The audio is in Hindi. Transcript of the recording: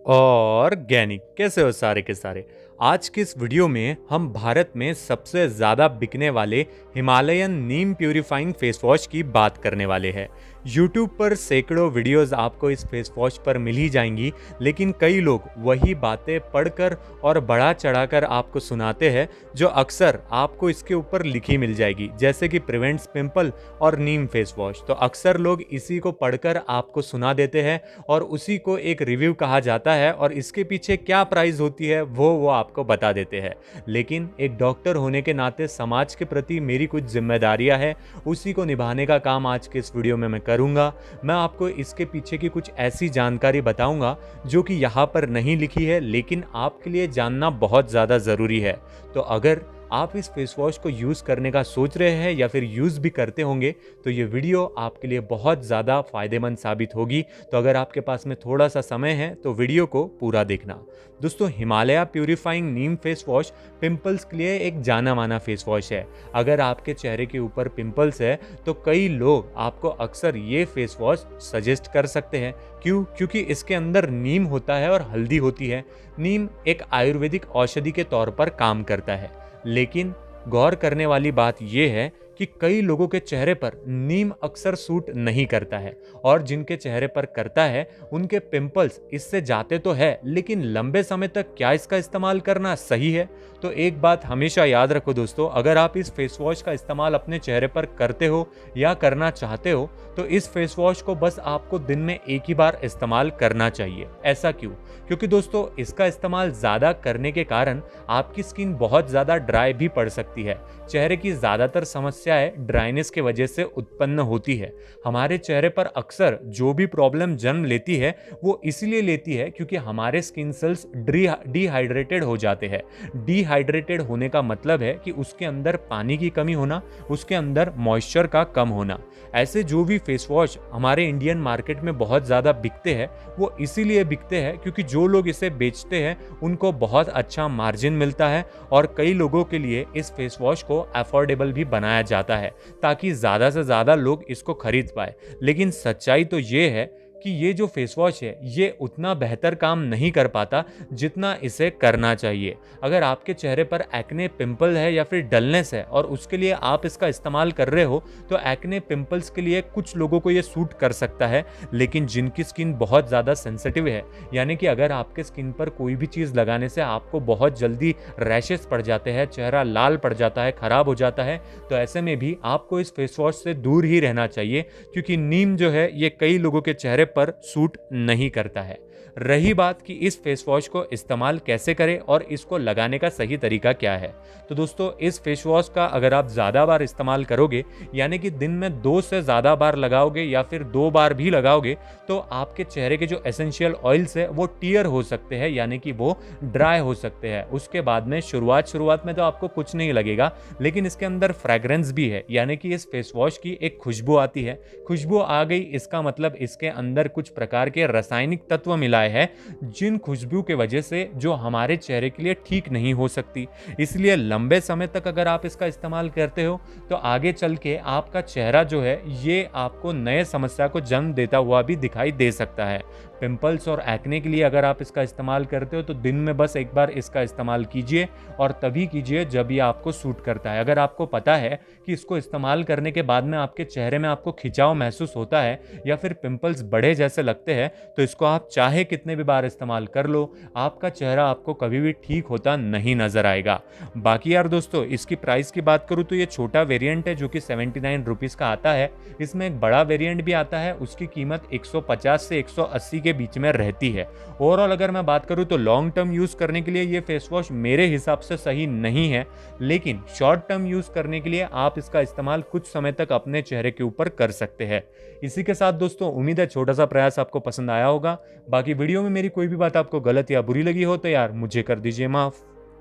ऑर्गेनिक कैसे हो सारे के सारे। आज की इस वीडियो में हम भारत में सबसे ज़्यादा बिकने वाले हिमालयन नीम प्यूरिफाइंग फेस वॉश की बात करने वाले हैं। यूट्यूब पर सैकड़ों वीडियोस आपको इस फेस वॉश पर मिल ही जाएंगी, लेकिन कई लोग वही बातें पढ़कर और बढ़ा चढ़ाकर आपको सुनाते हैं जो अक्सर आपको इसके ऊपर लिखी मिल जाएगी, जैसे कि प्रिवेंट्स पिंपल और नीम फेस वॉश। तो अक्सर लोग इसी को पढ़कर आपको सुना देते हैं और उसी को एक रिव्यू कहा जाता है और इसके पीछे क्या प्राइस होती है वो आपको बता देते हैं। लेकिन एक डॉक्टर होने के नाते समाज के प्रति मेरी कुछ जिम्मेदारियां हैं, उसी को निभाने का काम आज के इस वीडियो में मैं करूंगा। मैं आपको इसके पीछे की कुछ ऐसी जानकारी बताऊंगा जो कि यहाँ पर नहीं लिखी है, लेकिन आपके लिए जानना बहुत ज़्यादा ज़रूरी है। तो अगर आप इस फेस वॉश को यूज़ करने का सोच रहे हैं या फिर यूज़ भी करते होंगे तो ये वीडियो आपके लिए बहुत ज़्यादा फायदेमंद साबित होगी। तो अगर आपके पास में थोड़ा सा समय है तो वीडियो को पूरा देखना। दोस्तों, हिमालय प्यूरिफाइंग नीम फेस वॉश पिंपल्स के लिए एक जाना माना फेस वॉश है। अगर आपके चेहरे के ऊपर पिंपल्स है तो कई लोग आपको अक्सर ये फेस वॉश सजेस्ट कर सकते हैं। क्यों? क्योंकि इसके अंदर नीम होता है और हल्दी होती है। नीम एक आयुर्वेदिक औषधि के तौर पर काम करता है, लेकिन गौर करने वाली बात यह है कि कई लोगों के चेहरे पर नीम अक्सर सूट नहीं करता है और जिनके चेहरे पर करता है उनके पिंपल्स इससे जाते तो है, लेकिन लंबे समय तक क्या इसका इस्तेमाल करना सही है? तो एक बात हमेशा याद रखो दोस्तों, अगर आप इस फेस वॉश का इस्तेमाल अपने चेहरे पर करते हो या करना चाहते हो तो इस फेस वॉश को बस आपको दिन में एक ही बार इस्तेमाल करना चाहिए। ऐसा क्यों? क्योंकि दोस्तों, इसका इस्तेमाल ज़्यादा करने के कारण आपकी स्किन बहुत ज़्यादा ड्राई भी पड़ सकती है। चेहरे की ज़्यादातर समस्याएं ड्राइनेस के वजह से उत्पन्न होती है। हमारे चेहरे पर अक्सर जो भी प्रॉब्लम जन्म लेती है वो इसलिए लेती है क्योंकि हमारे स्किन सेल्स डिहाइड्रेटेड हो जाते हैं। डिहाइड्रेटेड होने का मतलब है कि उसके अंदर पानी की कमी होना, उसके अंदर मॉइस्चर का कम होना। ऐसे जो भी फेस वॉश हमारे इंडियन मार्केट में बहुत ज़्यादा बिकते हैं वो इसीलिए बिकते हैं क्योंकि जो लोग इसे बेचते हैं उनको बहुत अच्छा मार्जिन मिलता है और कई लोगों के लिए इस फेस वॉश को अफोर्डेबल भी बनाया जाता है ताकि ज़्यादा से ज़्यादा लोग इसको खरीद पाए। लेकिन सच्चाई तो ये है कि ये जो फेस वॉश है ये उतना बेहतर काम नहीं कर पाता जितना इसे करना चाहिए। अगर आपके चेहरे पर एक्ने पिंपल है या फिर डलनेस है और उसके लिए आप इसका इस्तेमाल कर रहे हो तो एक्ने पिंपल्स के लिए कुछ लोगों को ये सूट कर सकता है, लेकिन जिनकी स्किन बहुत ज़्यादा सेंसिटिव है, यानी कि अगर आपके स्किन पर कोई भी चीज़ लगाने से आपको बहुत जल्दी रैशेस पड़ जाते हैं, चेहरा लाल पड़ जाता है, ख़राब हो जाता है, तो ऐसे में भी आपको इस फेस वॉश से दूर ही रहना चाहिए क्योंकि नीम जो है ये कई लोगों के चेहरे पर सूट नहीं करता है। रही बात कि इस फेस वॉश को इस्तेमाल कैसे करें और इसको लगाने का सही तरीका क्या है, तो दोस्तों इस फेस वॉश का अगर आप ज़्यादा बार इस्तेमाल करोगे, यानी कि दिन में 2 से ज़्यादा बार लगाओगे या फिर 2 बार भी लगाओगे, तो आपके चेहरे के जो एसेंशियल ऑयल्स है वो टियर हो सकते हैं, यानी कि वो ड्राई हो सकते हैं। उसके बाद में शुरुआत में तो आपको कुछ नहीं लगेगा, लेकिन इसके अंदर फ्रेग्रेंस भी है, यानी कि इस फेस वॉश की एक खुशबू आती है। खुशबू आ गई इसका मतलब इसके अंदर कुछ प्रकार के रासायनिक तत्व मिलाए है जिन खुशबू के वजह से जो हमारे चेहरे के लिए ठीक नहीं हो सकती। इसलिए लंबे समय तक अगर आप इसका इस्तेमाल करते हो तो आगे चल के आपका चेहरा जो है ये आपको नए समस्या को जन्म देता हुआ भी दिखाई दे सकता है। पिंपल्स और एक्ने के लिए अगर आप इसका इस्तेमाल करते हो तो दिन में बस एक बार इसका इस्तेमाल कीजिए और तभी कीजिए जब ये आपको सूट करता है। अगर आपको पता है कि इसको इस्तेमाल करने के बाद में आपके चेहरे में आपको खिंचाव महसूस होता है या फिर पिंपल्स बड़े जैसे लगते हैं तो इसको आप चाहे कितने भी बार इस्तेमाल कर लो, आपका चेहरा आपको कभी भी ठीक होता नहीं नजर आएगा। बाकी यार दोस्तों, इसकी प्राइस की बात करूँ तो ये छोटा वेरिएंट है जो कि 79 रुपीज़ का आता है। इसमें एक बड़ा वेरिएंट भी आता है, उसकी कीमत 150 से 180 के बीच में रहती है। ओवरऑल अगर मैं बात करूं तो लॉन्ग टर्म यूज करने के लिए ये फेस वॉश मेरे हिसाब से सही नहीं है, लेकिन शॉर्ट टर्म यूज करने के लिए आप इसका इस्तेमाल कुछ समय तक अपने चेहरे के ऊपर कर सकते हैं। इसी के साथ दोस्तों, उम्मीद है छोटा सा प्रयास आपको पसंद आया होगा। बाकी वीडियो में मेरी कोई भी बात आपको गलत या बुरी लगी हो तो यार मुझे कर दीजिए माफ।